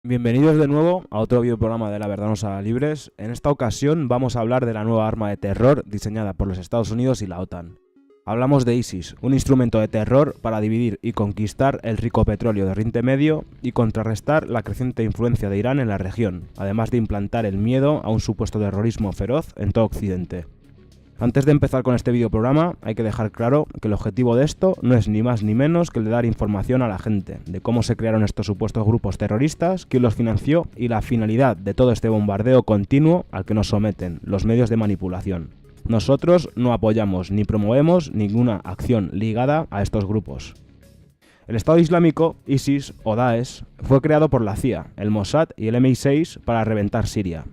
Bienvenidos de nuevo a otro videoprograma de La Verdad Nos Hará Libres. En esta ocasión vamos a hablar de la nueva arma de terror diseñada por los Estados Unidos y la OTAN. Hablamos de ISIS, un instrumento de terror para dividir y conquistar el rico petróleo de Oriente Medio y contrarrestar la creciente influencia de Irán en la región, además de implantar el miedo a un supuesto terrorismo feroz en todo Occidente. Antes de empezar con este videoprograma, hay que dejar claro que el objetivo de esto no es ni más ni menos que el de dar información a la gente de cómo se crearon estos supuestos grupos terroristas, quién los financió y la finalidad de todo este bombardeo continuo al que nos someten los medios de manipulación. Nosotros no apoyamos ni promovemos ninguna acción ligada a estos grupos. El Estado Islámico, ISIS o Daesh, fue creado por la CIA, el Mossad y el MI6 para reventar Siria.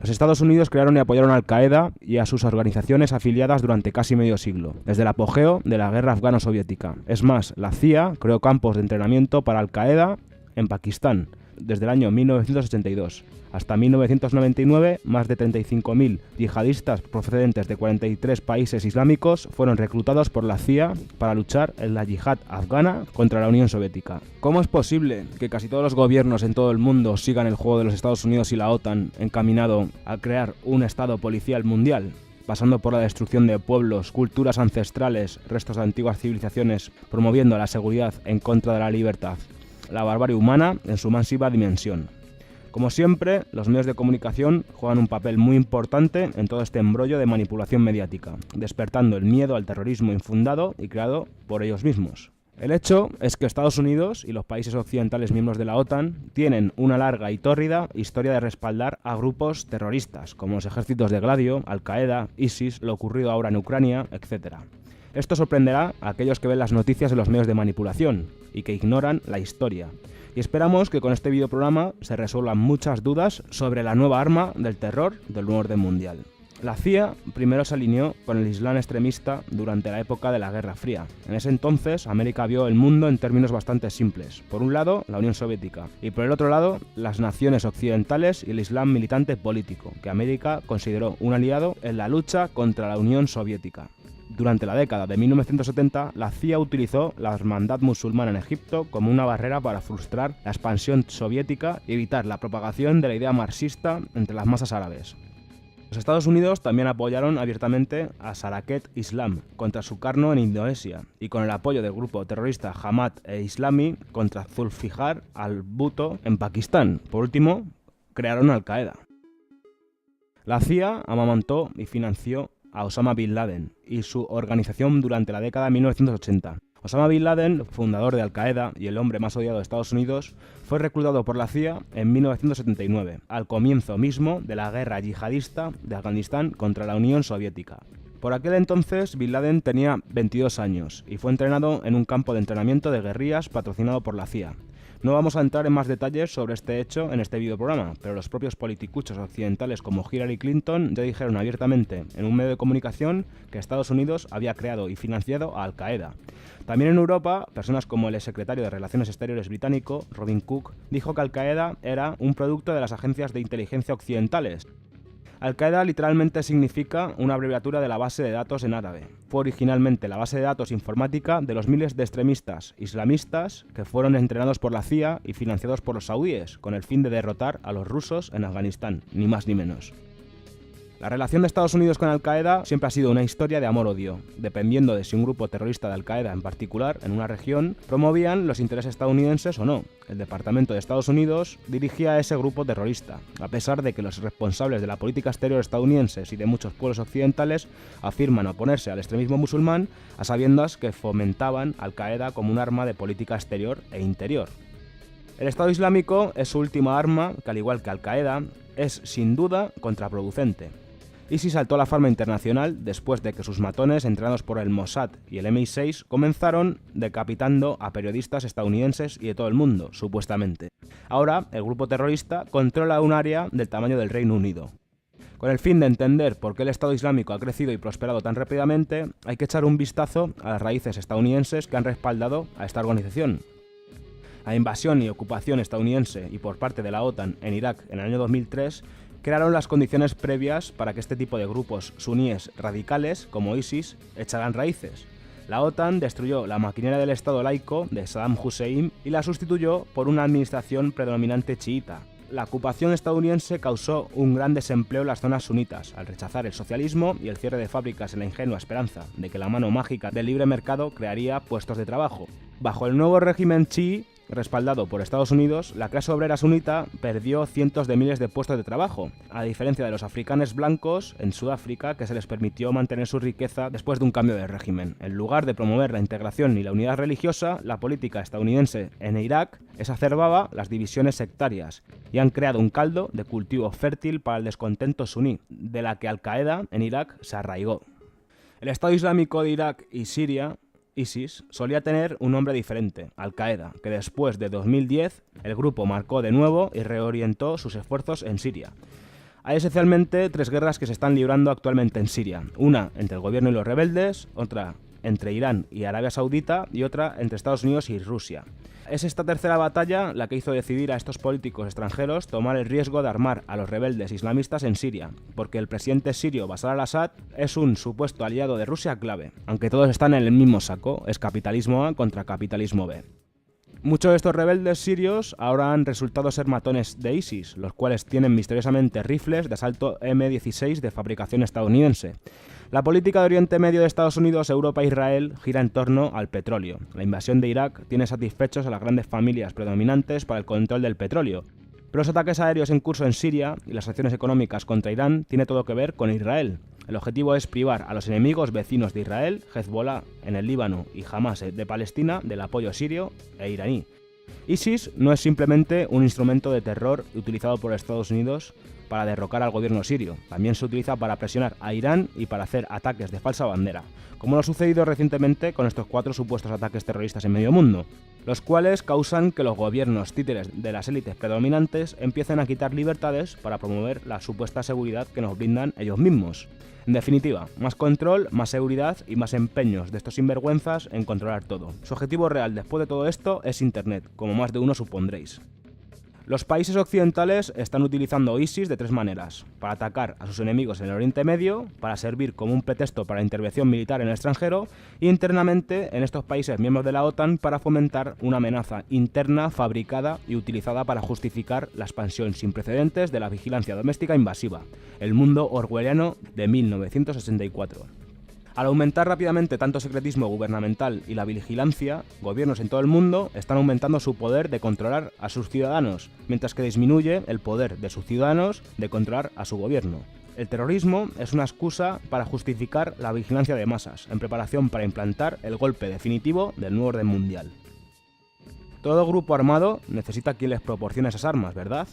Los Estados Unidos crearon y apoyaron a Al-Qaeda y a sus organizaciones afiliadas durante casi medio siglo, desde el apogeo de la guerra afgano-soviética. Es más, la CIA creó campos de entrenamiento para Al-Qaeda en Pakistán, desde el año 1982. Hasta 1999, más de 35.000 yihadistas procedentes de 43 países islámicos fueron reclutados por la CIA para luchar en la yihad afgana contra la Unión Soviética. ¿Cómo es posible que casi todos los gobiernos en todo el mundo sigan el juego de los Estados Unidos y la OTAN encaminado a crear un estado policial mundial? Pasando por la destrucción de pueblos, culturas ancestrales, restos de antiguas civilizaciones, promoviendo la seguridad en contra de la libertad, la barbarie humana en su masiva dimensión. Como siempre, los medios de comunicación juegan un papel muy importante en todo este embrollo de manipulación mediática, despertando el miedo al terrorismo infundado y creado por ellos mismos. El hecho es que Estados Unidos y los países occidentales miembros de la OTAN tienen una larga y tórrida historia de respaldar a grupos terroristas, como los ejércitos de Gladio, Al-Qaeda, ISIS, lo ocurrido ahora en Ucrania, etc. Esto sorprenderá a aquellos que ven las noticias en los medios de manipulación y que ignoran la historia. Y esperamos que con este videoprograma se resuelvan muchas dudas sobre la nueva arma del terror del nuevo orden mundial. La CIA primero se alineó con el Islam extremista durante la época de la Guerra Fría. En ese entonces, América vio el mundo en términos bastante simples. Por un lado, la Unión Soviética, y por el otro lado, las naciones occidentales y el Islam militante político, que América consideró un aliado en la lucha contra la Unión Soviética. Durante la década de 1970, la CIA utilizó la Hermandad Musulmana en Egipto como una barrera para frustrar la expansión soviética y evitar la propagación de la idea marxista entre las masas árabes. Los Estados Unidos también apoyaron abiertamente a Saraket Islam contra Sukarno en Indonesia y con el apoyo del grupo terrorista Jamaat e Islami contra Zulfikar al-Bhutto en Pakistán. Por último, crearon Al-Qaeda. La CIA amamantó y financió a Osama Bin Laden y su organización durante la década de 1980. Osama Bin Laden, fundador de Al-Qaeda y el hombre más odiado de Estados Unidos, fue reclutado por la CIA en 1979, al comienzo mismo de la guerra yihadista de Afganistán contra la Unión Soviética. Por aquel entonces, Bin Laden tenía 22 años y fue entrenado en un campo de entrenamiento de guerrillas patrocinado por la CIA. No vamos a entrar en más detalles sobre este hecho en este videoprograma, pero los propios politicuchos occidentales como Hillary Clinton ya dijeron abiertamente en un medio de comunicación que Estados Unidos había creado y financiado a Al-Qaeda. También en Europa, personas como el exsecretario de Relaciones Exteriores británico, Robin Cook, dijo que Al-Qaeda era un producto de las agencias de inteligencia occidentales. Al-Qaeda literalmente significa una abreviatura de la base de datos en árabe. Fue originalmente la base de datos informática de los miles de extremistas islamistas que fueron entrenados por la CIA y financiados por los saudíes, con el fin de derrotar a los rusos en Afganistán, ni más ni menos. La relación de Estados Unidos con Al-Qaeda siempre ha sido una historia de amor-odio, dependiendo de si un grupo terrorista de Al-Qaeda en particular, en una región, promovían los intereses estadounidenses o no. El Departamento de Estados Unidos dirigía a ese grupo terrorista, a pesar de que los responsables de la política exterior estadounidenses y de muchos pueblos occidentales afirman oponerse al extremismo musulmán a sabiendas que fomentaban Al-Qaeda como un arma de política exterior e interior. El Estado Islámico es su última arma, que al igual que Al-Qaeda, es sin duda contraproducente. ISIS saltó a la fama internacional después de que sus matones, entrenados por el Mossad y el MI6, comenzaron decapitando a periodistas estadounidenses y de todo el mundo, supuestamente. Ahora, el grupo terrorista controla un área del tamaño del Reino Unido. Con el fin de entender por qué el Estado Islámico ha crecido y prosperado tan rápidamente, hay que echar un vistazo a las raíces estadounidenses que han respaldado a esta organización. La invasión y ocupación estadounidense y por parte de la OTAN en Irak en el año 2003 crearon las condiciones previas para que este tipo de grupos suníes radicales, como ISIS, echaran raíces. La OTAN destruyó la maquinaria del Estado laico de Saddam Hussein y la sustituyó por una administración predominante chiita. La ocupación estadounidense causó un gran desempleo en las zonas sunitas, al rechazar el socialismo y el cierre de fábricas en la ingenua esperanza de que la mano mágica del libre mercado crearía puestos de trabajo. Bajo el nuevo régimen chií, respaldado por Estados Unidos, la clase obrera sunita perdió cientos de miles de puestos de trabajo, a diferencia de los africanos blancos en Sudáfrica, que se les permitió mantener su riqueza después de un cambio de régimen. En lugar de promover la integración y la unidad religiosa, la política estadounidense en Irak exacerbaba las divisiones sectarias y han creado un caldo de cultivo fértil para el descontento suní, de la que Al-Qaeda en Irak se arraigó. El Estado Islámico de Irak y Siria, ISIS, solía tener un nombre diferente, Al-Qaeda, que después de 2010 el grupo marcó de nuevo y reorientó sus esfuerzos en Siria. Hay esencialmente tres guerras que se están librando actualmente en Siria, una entre el gobierno y los rebeldes, otra entre Irán y Arabia Saudita y otra entre Estados Unidos y Rusia. Es esta tercera batalla la que hizo decidir a estos políticos extranjeros tomar el riesgo de armar a los rebeldes islamistas en Siria, porque el presidente sirio Bashar al-Assad es un supuesto aliado de Rusia clave, aunque todos están en el mismo saco, es capitalismo A contra capitalismo B. Muchos de estos rebeldes sirios ahora han resultado ser matones de ISIS, los cuales tienen misteriosamente rifles de asalto M16 de fabricación estadounidense. La política de Oriente Medio de Estados Unidos, Europa e Israel gira en torno al petróleo. La invasión de Irak tiene satisfechos a las grandes familias predominantes para el control del petróleo. Pero los ataques aéreos en curso en Siria y las acciones económicas contra Irán tiene todo que ver con Israel. El objetivo es privar a los enemigos vecinos de Israel, Hezbollah en el Líbano y Hamas de Palestina, del apoyo sirio e iraní. ISIS no es simplemente un instrumento de terror utilizado por Estados Unidos para derrocar al gobierno sirio. También se utiliza para presionar a Irán y para hacer ataques de falsa bandera, como lo ha sucedido recientemente con estos 4 supuestos ataques terroristas en medio mundo, los cuales causan que los gobiernos títeres de las élites predominantes empiecen a quitar libertades para promover la supuesta seguridad que nos brindan ellos mismos. En definitiva, más control, más seguridad y más empeños de estos sinvergüenzas en controlar todo. Su objetivo real después de todo esto es Internet, como más de uno supondréis. Los países occidentales están utilizando ISIS de 3 maneras: para atacar a sus enemigos en el Oriente Medio, para servir como un pretexto para intervención militar en el extranjero y internamente en estos países miembros de la OTAN para fomentar una amenaza interna fabricada y utilizada para justificar la expansión sin precedentes de la vigilancia doméstica invasiva, el mundo orwelliano de 1964. Al aumentar rápidamente tanto secretismo gubernamental y la vigilancia, gobiernos en todo el mundo están aumentando su poder de controlar a sus ciudadanos, mientras que disminuye el poder de sus ciudadanos de controlar a su gobierno. El terrorismo es una excusa para justificar la vigilancia de masas, en preparación para implantar el golpe definitivo del nuevo orden mundial. Todo grupo armado necesita quien les proporcione esas armas, ¿verdad?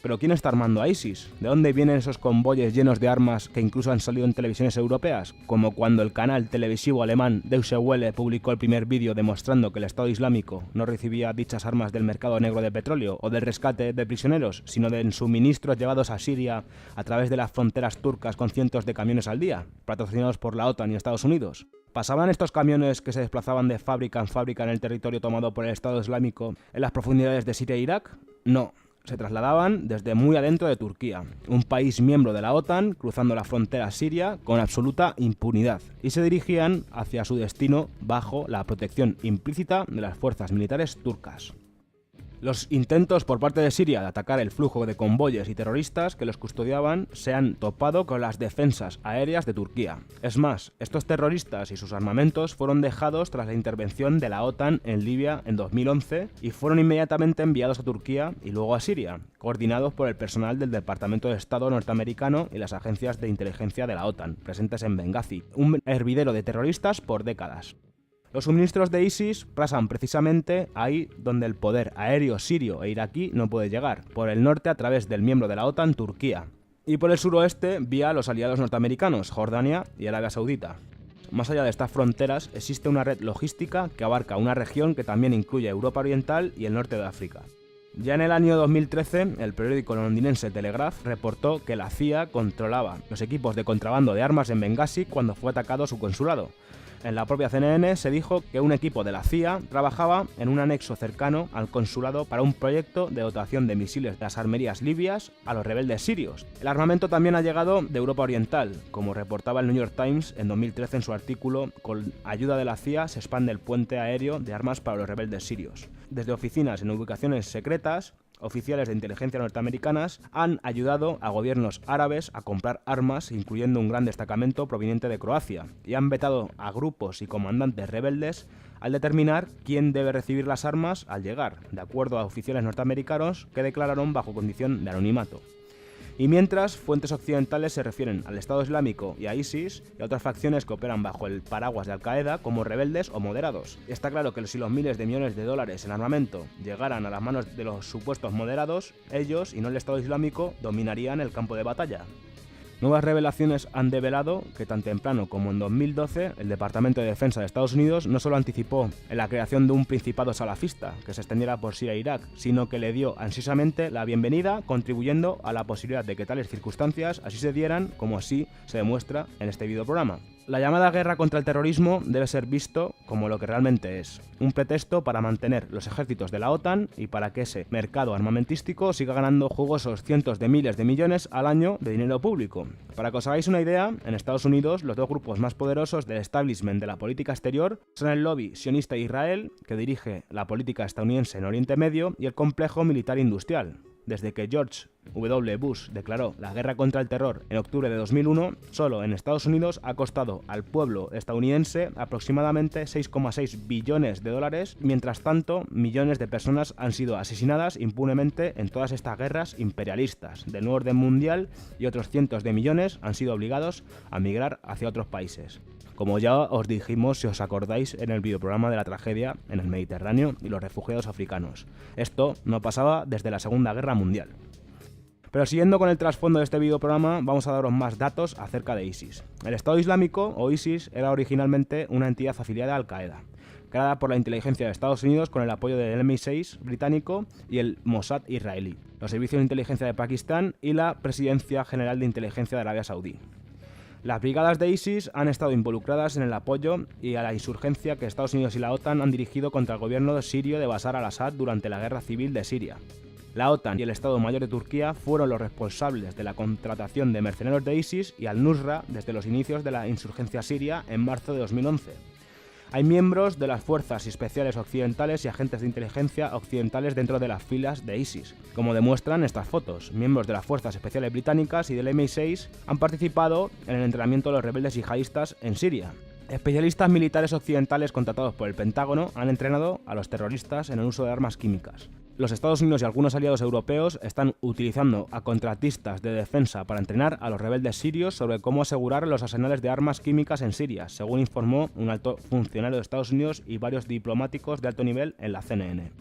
¿Pero quién está armando a ISIS? ¿De dónde vienen esos convoyes llenos de armas que incluso han salido en televisiones europeas? Como cuando el canal televisivo alemán Deutsche Welle publicó el primer vídeo demostrando que el Estado Islámico no recibía dichas armas del mercado negro de petróleo o del rescate de prisioneros, sino de suministros llevados a Siria a través de las fronteras turcas con cientos de camiones al día, patrocinados por la OTAN y Estados Unidos. ¿Pasaban estos camiones que se desplazaban de fábrica en fábrica en el territorio tomado por el Estado Islámico en las profundidades de Siria e Irak? No. Se trasladaban desde muy adentro de Turquía, un país miembro de la OTAN, cruzando la frontera siria con absoluta impunidad, y se dirigían hacia su destino bajo la protección implícita de las fuerzas militares turcas. Los intentos por parte de Siria de atacar el flujo de convoyes y terroristas que los custodiaban se han topado con las defensas aéreas de Turquía. Es más, estos terroristas y sus armamentos fueron dejados tras la intervención de la OTAN en Libia en 2011 y fueron inmediatamente enviados a Turquía y luego a Siria, coordinados por el personal del Departamento de Estado norteamericano y las agencias de inteligencia de la OTAN, presentes en Benghazi, un hervidero de terroristas por décadas. Los suministros de ISIS pasan precisamente ahí donde el poder aéreo sirio e iraquí no puede llegar, por el norte a través del miembro de la OTAN, Turquía, y por el suroeste vía los aliados norteamericanos, Jordania y Arabia Saudita. Más allá de estas fronteras existe una red logística que abarca una región que también incluye Europa Oriental y el norte de África. Ya en el año 2013, el periódico londinense Telegraph reportó que la CIA controlaba los equipos de contrabando de armas en Benghazi cuando fue atacado su consulado. En la propia CNN se dijo que un equipo de la CIA trabajaba en un anexo cercano al consulado para un proyecto de dotación de misiles de las armerías libias a los rebeldes sirios. El armamento también ha llegado de Europa Oriental, como reportaba el New York Times en 2013 en su artículo "Con ayuda de la CIA se expande el puente aéreo de armas para los rebeldes sirios". Desde oficinas en ubicaciones secretas, oficiales de inteligencia norteamericanas han ayudado a gobiernos árabes a comprar armas, incluyendo un gran destacamento proveniente de Croacia, y han vetado a grupos y comandantes rebeldes al determinar quién debe recibir las armas al llegar, de acuerdo a oficiales norteamericanos que declararon bajo condición de anonimato. Y mientras, fuentes occidentales se refieren al Estado Islámico y a ISIS y a otras facciones que operan bajo el paraguas de Al-Qaeda como rebeldes o moderados. Está claro que si los miles de millones de dólares en armamento llegaran a las manos de los supuestos moderados, ellos, y no el Estado Islámico, dominarían el campo de batalla. Nuevas revelaciones han develado que tan temprano como en 2012 el Departamento de Defensa de Estados Unidos no solo anticipó en la creación de un principado salafista que se extendiera por Siria e Irak, sino que le dio ansiosamente la bienvenida, contribuyendo a la posibilidad de que tales circunstancias así se dieran, como así se demuestra en este videoprograma. La llamada guerra contra el terrorismo debe ser visto como lo que realmente es, un pretexto para mantener los ejércitos de la OTAN y para que ese mercado armamentístico siga ganando jugosos cientos de miles de millones al año de dinero público. Para que os hagáis una idea, en Estados Unidos los dos grupos más poderosos del establishment de la política exterior son el lobby sionista de Israel, que dirige la política estadounidense en Oriente Medio, y el complejo militar industrial. Desde que George W. Bush declaró la guerra contra el terror en octubre de 2001, solo en Estados Unidos ha costado al pueblo estadounidense aproximadamente 6,6 billones de dólares, mientras tanto millones de personas han sido asesinadas impunemente en todas estas guerras imperialistas del nuevo orden mundial, y otros cientos de millones han sido obligados a migrar hacia otros países. Como ya os dijimos, si os acordáis, en el videoprograma de la tragedia en el Mediterráneo y los refugiados africanos. Esto no pasaba desde la Segunda Guerra Mundial. Pero siguiendo con el trasfondo de este videoprograma, vamos a daros más datos acerca de ISIS. El Estado Islámico, o ISIS, era originalmente una entidad afiliada a Al-Qaeda, creada por la inteligencia de Estados Unidos con el apoyo del MI6 británico y el Mossad israelí, los servicios de inteligencia de Pakistán y la Presidencia General de Inteligencia de Arabia Saudí. Las brigadas de ISIS han estado involucradas en el apoyo y a la insurgencia que Estados Unidos y la OTAN han dirigido contra el gobierno sirio de Bashar al-Assad durante la guerra civil de Siria. La OTAN y el Estado Mayor de Turquía fueron los responsables de la contratación de mercenarios de ISIS y al-Nusra desde los inicios de la insurgencia siria en marzo de 2011. Hay miembros de las fuerzas especiales occidentales y agentes de inteligencia occidentales dentro de las filas de ISIS. Como demuestran estas fotos, miembros de las fuerzas especiales británicas y del MI6 han participado en el entrenamiento de los rebeldes yihadistas en Siria. Especialistas militares occidentales contratados por el Pentágono han entrenado a los terroristas en el uso de armas químicas. Los Estados Unidos y algunos aliados europeos están utilizando a contratistas de defensa para entrenar a los rebeldes sirios sobre cómo asegurar los arsenales de armas químicas en Siria, según informó un alto funcionario de Estados Unidos y varios diplomáticos de alto nivel en la CNN.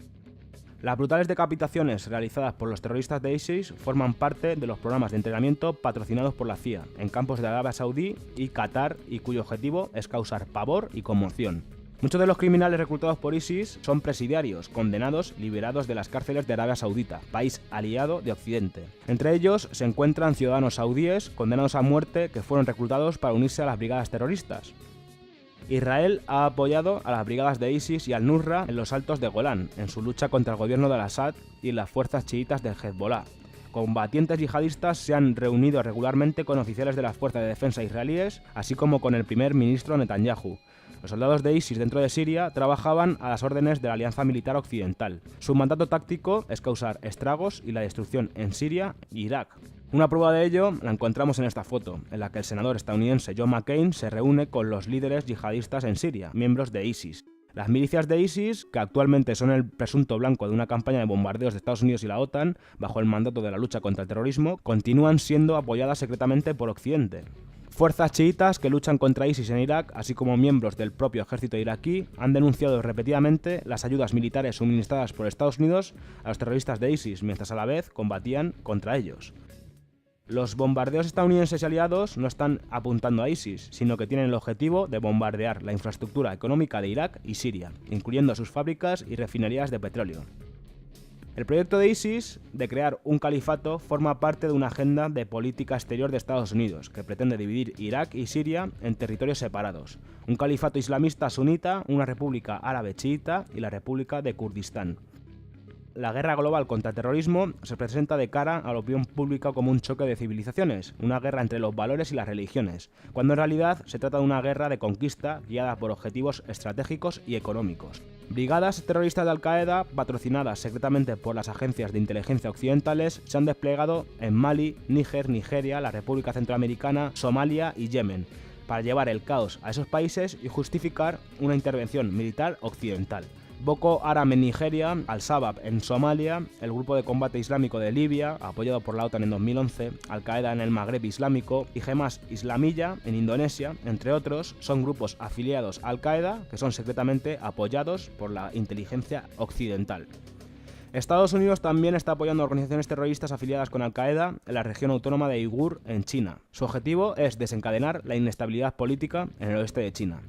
Las brutales decapitaciones realizadas por los terroristas de ISIS forman parte de los programas de entrenamiento patrocinados por la CIA en campos de Arabia Saudí y Qatar, y cuyo objetivo es causar pavor y conmoción. Muchos de los criminales reclutados por ISIS son presidiarios, condenados, liberados de las cárceles de Arabia Saudita, país aliado de Occidente. Entre ellos se encuentran ciudadanos saudíes condenados a muerte que fueron reclutados para unirse a las brigadas terroristas. Israel ha apoyado a las brigadas de ISIS y al-Nusra en los altos de Golán, en su lucha contra el gobierno de al-Assad y las fuerzas chiitas del Hezbollah. Combatientes yihadistas se han reunido regularmente con oficiales de las fuerzas de defensa israelíes, así como con el primer ministro Netanyahu. Los soldados de ISIS dentro de Siria trabajaban a las órdenes de la Alianza Militar Occidental. Su mandato táctico es causar estragos y la destrucción en Siria e Irak. Una prueba de ello la encontramos en esta foto, en la que el senador estadounidense John McCain se reúne con los líderes yihadistas en Siria, miembros de ISIS. Las milicias de ISIS, que actualmente son el presunto blanco de una campaña de bombardeos de Estados Unidos y la OTAN, bajo el mandato de la lucha contra el terrorismo, continúan siendo apoyadas secretamente por Occidente. Fuerzas chiitas que luchan contra ISIS en Irak, así como miembros del propio ejército iraquí, han denunciado repetidamente las ayudas militares suministradas por Estados Unidos a los terroristas de ISIS, mientras a la vez combatían contra ellos. Los bombardeos estadounidenses y aliados no están apuntando a ISIS, sino que tienen el objetivo de bombardear la infraestructura económica de Irak y Siria, incluyendo sus fábricas y refinerías de petróleo. El proyecto de ISIS de crear un califato forma parte de una agenda de política exterior de Estados Unidos que pretende dividir Irak y Siria en territorios separados. Un califato islamista sunita, una república árabe chiita y la república de Kurdistán. La guerra global contra el terrorismo se presenta de cara a la opinión pública como un choque de civilizaciones, una guerra entre los valores y las religiones, cuando en realidad se trata de una guerra de conquista guiada por objetivos estratégicos y económicos. Brigadas terroristas de Al-Qaeda, patrocinadas secretamente por las agencias de inteligencia occidentales, se han desplegado en Mali, Níger, Nigeria, la República Centroamericana, Somalia y Yemen, para llevar el caos a esos países y justificar una intervención militar occidental. Boko Haram en Nigeria, Al-Shabaab en Somalia, el grupo de combate islámico de Libia, apoyado por la OTAN en 2011, Al-Qaeda en el Magreb islámico y Jemaah Islamiyah en Indonesia, entre otros, son grupos afiliados a Al-Qaeda que son secretamente apoyados por la inteligencia occidental. Estados Unidos también está apoyando a organizaciones terroristas afiliadas con Al-Qaeda en la región autónoma de Uigur, en China. Su objetivo es desencadenar la inestabilidad política en el oeste de China.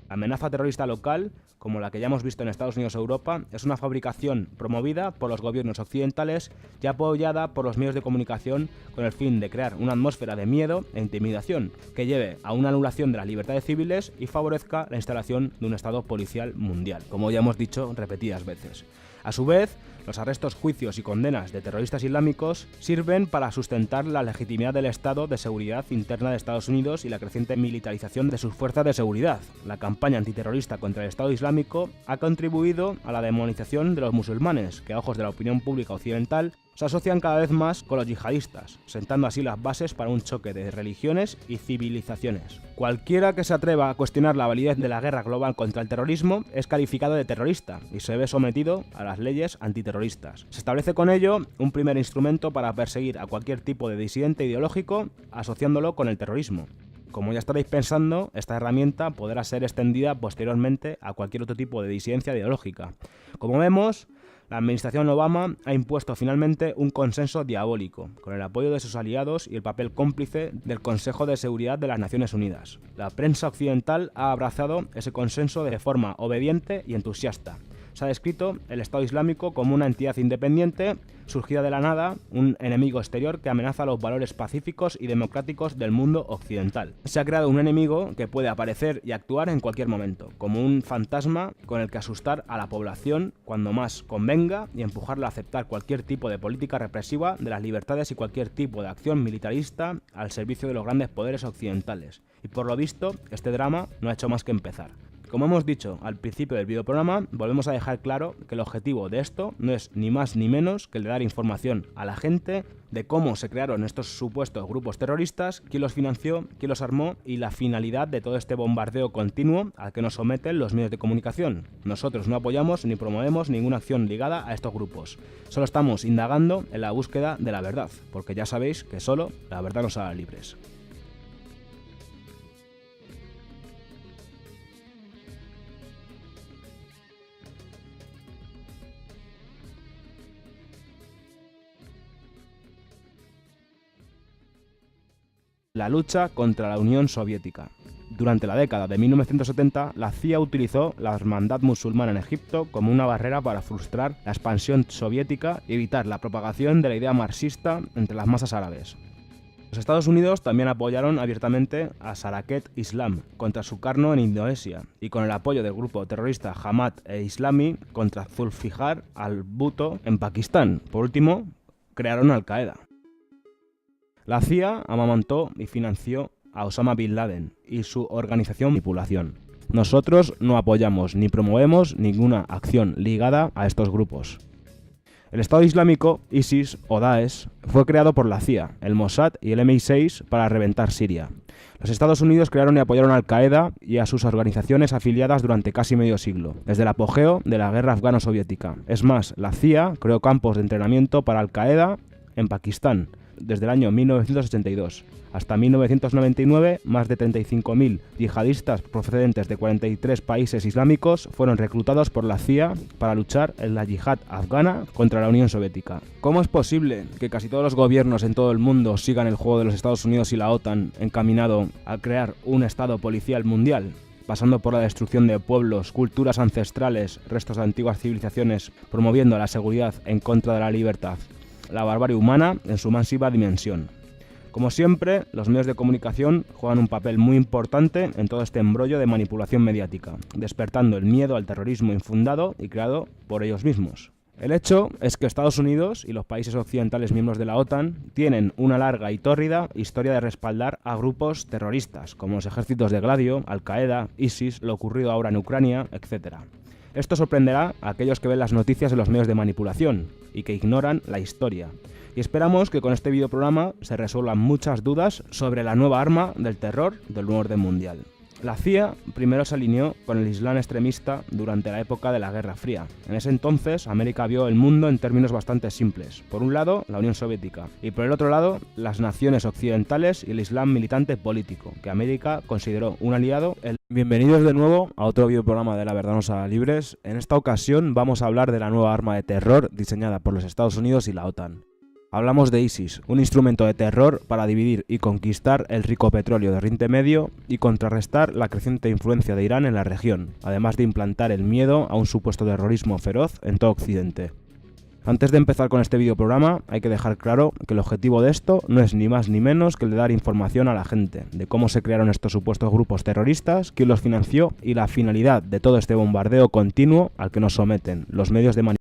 La amenaza terrorista local, como la que ya hemos visto en Estados Unidos o Europa, es una fabricación promovida por los gobiernos occidentales y apoyada por los medios de comunicación con el fin de crear una atmósfera de miedo e intimidación que lleve a una anulación de las libertades civiles y favorezca la instalación de un estado policial mundial, como ya hemos dicho repetidas veces. A su vez, los arrestos, juicios y condenas de terroristas islámicos sirven para sustentar la legitimidad del Estado de seguridad interna de Estados Unidos y la creciente militarización de sus fuerzas de seguridad. La campaña antiterrorista contra el Estado Islámico ha contribuido a la demonización de los musulmanes, que a ojos de la opinión pública occidental se asocian cada vez más con los yihadistas, sentando así las bases para un choque de religiones y civilizaciones. Cualquiera que se atreva a cuestionar la validez de la guerra global contra el terrorismo es calificado de terrorista y se ve sometido a las leyes antiterroristas. Se establece con ello un primer instrumento para perseguir a cualquier tipo de disidente ideológico asociándolo con el terrorismo. Como ya estaréis pensando, esta herramienta podrá ser extendida posteriormente a cualquier otro tipo de disidencia ideológica. Como vemos, la administración Obama ha impuesto finalmente un consenso diabólico, con el apoyo de sus aliados y el papel cómplice del Consejo de Seguridad de las Naciones Unidas. La prensa occidental ha abrazado ese consenso de forma obediente y entusiasta. Se ha descrito el Estado Islámico como una entidad independiente, surgida de la nada, un enemigo exterior que amenaza los valores pacíficos y democráticos del mundo occidental. Se ha creado un enemigo que puede aparecer y actuar en cualquier momento, como un fantasma con el que asustar a la población cuando más convenga y empujarla a aceptar cualquier tipo de política represiva de las libertades y cualquier tipo de acción militarista al servicio de los grandes poderes occidentales. Y por lo visto, este drama no ha hecho más que empezar. Como hemos dicho al principio del videoprograma, volvemos a dejar claro que el objetivo de esto no es ni más ni menos que el de dar información a la gente de cómo se crearon estos supuestos grupos terroristas, quién los financió, quién los armó y la finalidad de todo este bombardeo continuo al que nos someten los medios de comunicación. Nosotros no apoyamos ni promovemos ninguna acción ligada a estos grupos. Solo estamos indagando en la búsqueda de la verdad, porque ya sabéis que solo la verdad nos hará libres. La lucha contra la Unión Soviética. Durante la década de 1970, la CIA utilizó la Hermandad Musulmana en Egipto como una barrera para frustrar la expansión soviética y evitar la propagación de la idea marxista entre las masas árabes. Los Estados Unidos también apoyaron abiertamente a Saraket Islam contra Sukarno en Indonesia y con el apoyo del grupo terrorista Jamaat Islami contra Zulfikar al-Bhutto en Pakistán. Por último, crearon Al-Qaeda. La CIA amamantó y financió a Osama Bin Laden y su organización de manipulación. Nosotros no apoyamos ni promovemos ninguna acción ligada a estos grupos. El Estado Islámico, ISIS o Daesh, fue creado por la CIA, el Mossad y el MI6 para reventar Siria. Los Estados Unidos crearon y apoyaron a Al-Qaeda y a sus organizaciones afiliadas durante casi medio siglo, desde el apogeo de la guerra afgano-soviética. Es más, la CIA creó campos de entrenamiento para Al-Qaeda en Pakistán, desde el año 1982. Hasta 1999, más de 35.000 yihadistas procedentes de 43 países islámicos fueron reclutados por la CIA para luchar en la yihad afgana contra la Unión Soviética. ¿Cómo es posible que casi todos los gobiernos en todo el mundo sigan el juego de los Estados Unidos y la OTAN encaminado a crear un estado policial mundial? pasando por la destrucción de pueblos, culturas ancestrales, restos de antiguas civilizaciones, promoviendo la seguridad en contra de la libertad, la barbarie humana en su masiva dimensión. Como siempre, los medios de comunicación juegan un papel muy importante en todo este embrollo de manipulación mediática, despertando el miedo al terrorismo infundado y creado por ellos mismos. El hecho es que Estados Unidos y los países occidentales miembros de la OTAN tienen una larga y tórrida historia de respaldar a grupos terroristas, como los ejércitos de Gladio, Al-Qaeda, ISIS, lo ocurrido ahora en Ucrania, etc. Esto sorprenderá a aquellos que ven las noticias en los medios de manipulación y que ignoran la historia. Y esperamos que con este videoprograma se resuelvan muchas dudas sobre la nueva arma del terror del nuevo orden mundial. La CIA primero se alineó con el Islam extremista durante la época de la Guerra Fría. En ese entonces, América vio el mundo en términos bastante simples. Por un lado, la Unión Soviética, y por el otro lado, las naciones occidentales y el Islam militante político, que América consideró un aliado. Bienvenidos de nuevo a otro videoprograma de La Verdad Nos Hará Libres. En esta ocasión vamos a hablar de la nueva arma de terror diseñada por los Estados Unidos y la OTAN. Hablamos de ISIS, un instrumento de terror para dividir y conquistar el rico petróleo de Oriente Medio y contrarrestar la creciente influencia de Irán en la región, además de implantar el miedo a un supuesto terrorismo feroz en todo Occidente. Antes de empezar con este videoprograma, hay que dejar claro que el objetivo de esto no es ni más ni menos que el de dar información a la gente de cómo se crearon estos supuestos grupos terroristas, quién los financió y la finalidad de todo este bombardeo continuo al que nos someten los medios de manipulación.